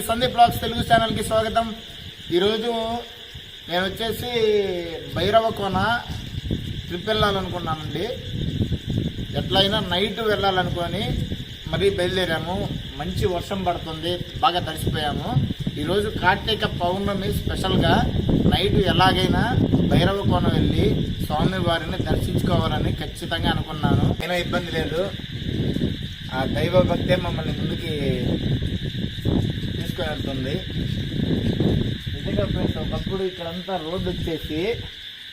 Sandeep blogs Telugu ఛానల్కి స్వాగతం. ఈరోజు నేను వచ్చేసి భైరవ కోన ట్రిప్ వెళ్ళాలనుకున్నానండి. ఎట్లయినా నైట్ వెళ్ళాలనుకొని మరీ బయలుదేరాము. మంచి వర్షం పడుతుంది, బాగా తడిసిపోయాము. ఈరోజు కార్తీక పౌర్ణమి స్పెషల్గా నైట్ ఎలాగైనా భైరవ కోన వెళ్ళి స్వామివారిని దర్శించుకోవాలని ఖచ్చితంగా అనుకున్నాను. ఏమైనా ఇబ్బంది లేదు, ఆ దైవ భక్తే మమ్మల్ని ముందుకి తీసుకొని వెళ్తుంది. నిజంగా ఫ్రెండ్స్, ఒకప్పుడు ఇక్కడంతా రోడ్డు వచ్చేసి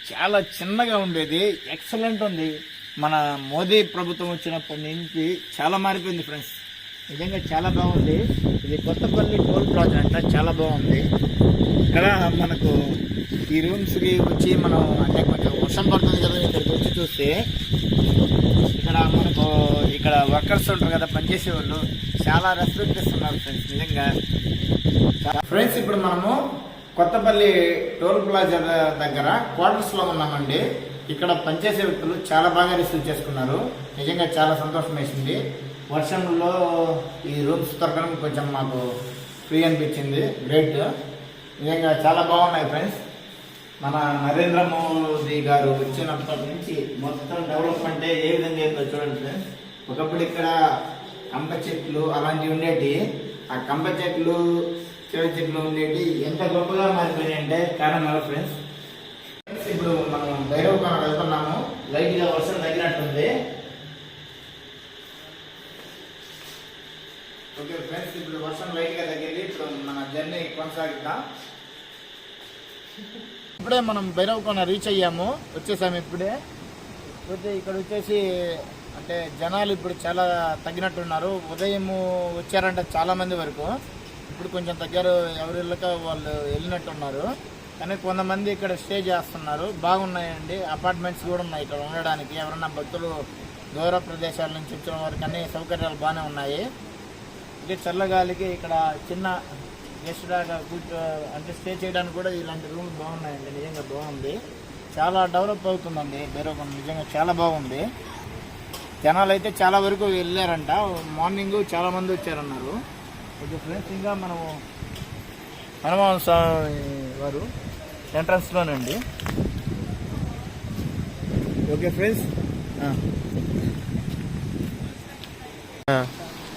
చాలా చిన్నగా ఉండేది. ఎక్సలెంట్ ఉంది. మన మోదీ ప్రభుత్వం వచ్చినప్పటి నుంచి చాలా మారిపోయింది ఫ్రెండ్స్. నిజంగా చాలా బాగుంది. ఇది కొత్తపల్లి టోల్ ప్లాజా అంట, చాలా బాగుంది. ఇక్కడ మనకు ఈ రూమ్స్కి వచ్చి మనం అంటే కొంచెం వర్షం పడుతుంది కదా, ఇక్కడికి వచ్చి చూస్తే ఇక్కడ వర్కర్స్ ఉంటారు కదా, పనిచేసే వాళ్ళు చాలా రెస్పెక్ట్ ఇస్తున్నారు ఫ్రెండ్స్. నిజంగా ఫ్రెండ్స్, ఇప్పుడు మనము కొత్తపల్లి టోల్ ప్లాజా దగ్గర క్వార్టర్స్ లో ఉన్నామండి. ఇక్కడ పనిచేసే వ్యక్తులు చాలా బాగా రిసీవ్ చేసుకున్నారు. నిజంగా చాలా సంతోషం వేసింది. వర్షంలో ఈ రూమ్స్ దొరకడం కొంచెం మాకు ఫ్రీ అనిపించింది. గ్రేట్, నిజంగా చాలా బాగున్నాయి ఫ్రెండ్స్. మన నరేంద్ర మోదీ గారు వచ్చినప్పటి నుంచి మొత్తం డెవలప్మెంట్ ఏ విధంగా ఏంటో చూడండి ఫ్రెండ్స్. ఒకప్పుడు ఇక్కడ కంప చెట్లు అలాంటివి ఉండేవి. ఆ కంప చెట్లు చెవి చెట్లు ఉండేవి ఎంత గొప్పగా మారిపోయినాయి అంటే కారణం ఎవరు ఫ్రెండ్స్. ఇప్పుడు మనం భైరవ కోన వెళ్తున్నాము. లైట్గా వర్షం తగ్గినట్టుంది. ఓకే ఫ్రెండ్స్, ఇప్పుడు వర్షం లైట్గా తగ్గింది. ఇప్పుడు మన జర్నీ కొనసాగిద్దాం. ఇప్పుడే మనం భైరవ కోన రీచ్ అయ్యాము, వచ్చేసాము. ఇప్పుడే పోతే ఇక్కడ వచ్చేసి అంటే జనాలు ఇప్పుడు చాలా తగ్గినట్టున్నారు. ఉదయం వచ్చారంటే చాలామంది వరకు, ఇప్పుడు కొంచెం తగ్గారు. ఎవరి ఇళ్ళక వాళ్ళు వెళ్ళినట్టున్నారు. కానీ కొంతమంది ఇక్కడ స్టే చేస్తున్నారు. బాగున్నాయండి. అపార్ట్మెంట్స్ కూడా ఉన్నాయి ఇక్కడ ఉండడానికి. ఎవరన్నా భక్తులు దూర ప్రదేశాల నుంచి వచ్చిన వారికి అన్ని సౌకర్యాలు బాగానే ఉన్నాయి. ఇది చల్లగాలికి ఇక్కడ చిన్న గెస్ట్ లాగా అంటే స్టే చేయడానికి కూడా ఇలాంటి రూమ్లు బాగున్నాయండి. నిజంగా బాగుంది. చాలా డెవలప్ అవుతుందండి భైరవ కోన. నిజంగా చాలా బాగుంది. జనాలు అయితే చాలా వరకు వెళ్ళారంట. మార్నింగ్ చాలా మంది వచ్చారన్నారు. ఓకే ఫ్రెండ్స్, ఇంకా మనము హనుమాన్ స్వామి వారు ఎంట్రన్స్లోనండి. ఓకే ఫ్రెండ్స్,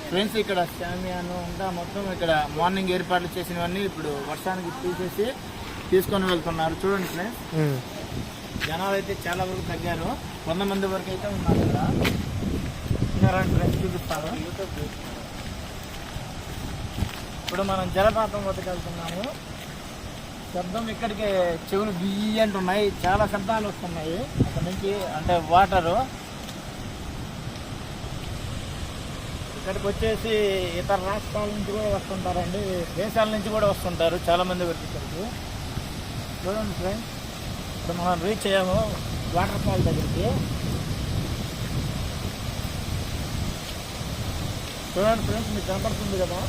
ఫ్రెండ్స్ ఇక్కడ షామియాను అంతా మొత్తం ఇక్కడ మార్నింగ్ ఏర్పాట్లు చేసినవన్నీ ఇప్పుడు వర్షానికి తీసేసి తీసుకొని వెళ్తున్నారు. చూడండి ఫ్రెండ్స్, జనాలు అయితే చాలా వరకు తగ్గారు. 100 మంది వరకు అయితే ఉన్నారు ఇక్కడ. ఫ్రెండ్స్ చూపిస్తాను. ఇప్పుడు మనం జలపాతం వద్దకు వెళ్తున్నాము. శబ్దం ఇక్కడికి చెవులు బియ్యి అంటున్నాయి. చాలా శబ్దాలు వస్తున్నాయి అక్కడ నుంచి, అంటే వాటరు. ఇక్కడికి వచ్చేసి ఇతర రాష్ట్రాల నుంచి కూడా వస్తుంటారండి, దేశాల నుంచి కూడా వస్తుంటారు చాలామంది వరకు ఇక్కడికి. చూడండి ఫ్రెండ్స్, ఇప్పుడు మనం రీచ్ అయ్యాము వాటర్ ఫాల్ దగ్గరికి. చూడండి ఫ్రెండ్స్, మీకు కనపడుతుంది కదా.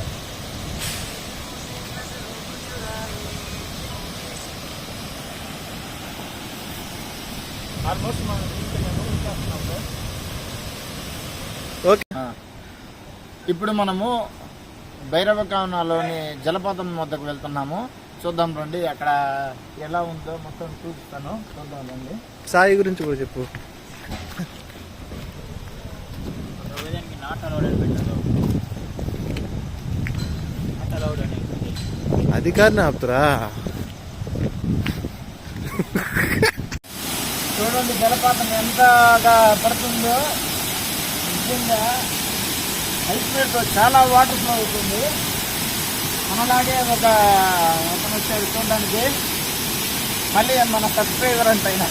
ఆల్మోస్ట్ మనం రీచ్ అయ్యాము, వచ్చేస్తున్నాం ఫ్రెండ్స్. ఓకే, ఇప్పుడు మనము భైరవ కోనలోని జలపాతం వద్దకు వెళ్తున్నాము. చూద్దాం రండి, అక్కడ ఎలా ఉందో మొత్తం చూపిస్తాను. చూద్దాం రండి. సాయి గురించి కూడా చెప్పు. అధికారిని ఆపుతురా. చూడండి జలపాతం ఎంతగా పడుతుందో. నిజంగా హైస్పీడ్తో చాలా వాటర్ ఫ్లో అవుతుంది. మనలాగే ఒక అతను వచ్చాడు చూడడానికి. మళ్ళీ మన సబ్స్క్రైబర్ అంటే అయినా.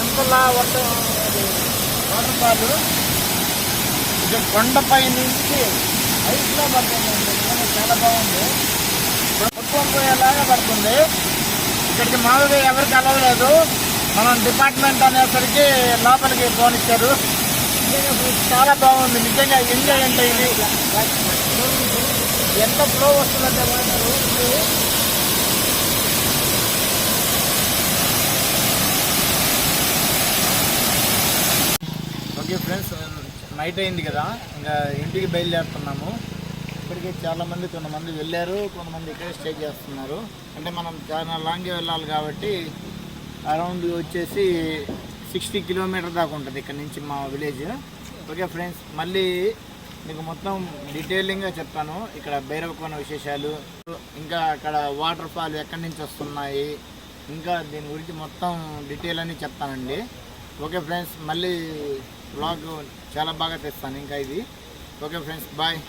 ఎంతలా వాటర్ ఫాల్ కొండపై నుంచి ఐస్లో పడుతుందండి. చాలా బాగుంది. మొత్తం పోయేలాగా పడుతుంది. ఇక్కడికి మామూలుగా ఎవరికి అలవలేదు. మనం డిపార్ట్మెంట్ అనేసరికి లోపలికి పోనిచ్చారు. చాలా బాగుంది. నిజంగా ఎంజాయ్ అంటే ఇది ఎంత ఫ్లో వస్తుందంటే వాటర్ నైట్ అయింది కదా, ఇంకా ఇంటికి బయలుదేరుతున్నాము. ఇప్పటికే చాలామంది, కొంతమంది వెళ్ళారు, కొంతమంది ఇక్కడే స్టే చేస్తున్నారు. అంటే మనం చాలా లాంగే వెళ్ళాలి కాబట్టి అరౌండ్ వచ్చేసి 60 కిలోమీటర్ దాకా ఉంటుంది ఇక్కడ నుంచి మా విలేజ్. ఓకే ఫ్రెండ్స్, మళ్ళీ మీకు మొత్తం డీటెయిలింగ్గా చెప్తాను ఇక్కడ భైరవకోన విశేషాలు, ఇంకా అక్కడ వాటర్ ఫాల్ ఎక్కడి నుంచి వస్తున్నాయి, ఇంకా దీని గురించి మొత్తం డీటెయిల్ అని చెప్తానండి. ఓకే ఫ్రెండ్స్, మళ్ళీ వ్లాగ్ చాలా బాగా తెస్తాను ఇంకా ఇది. Okay friends, bye.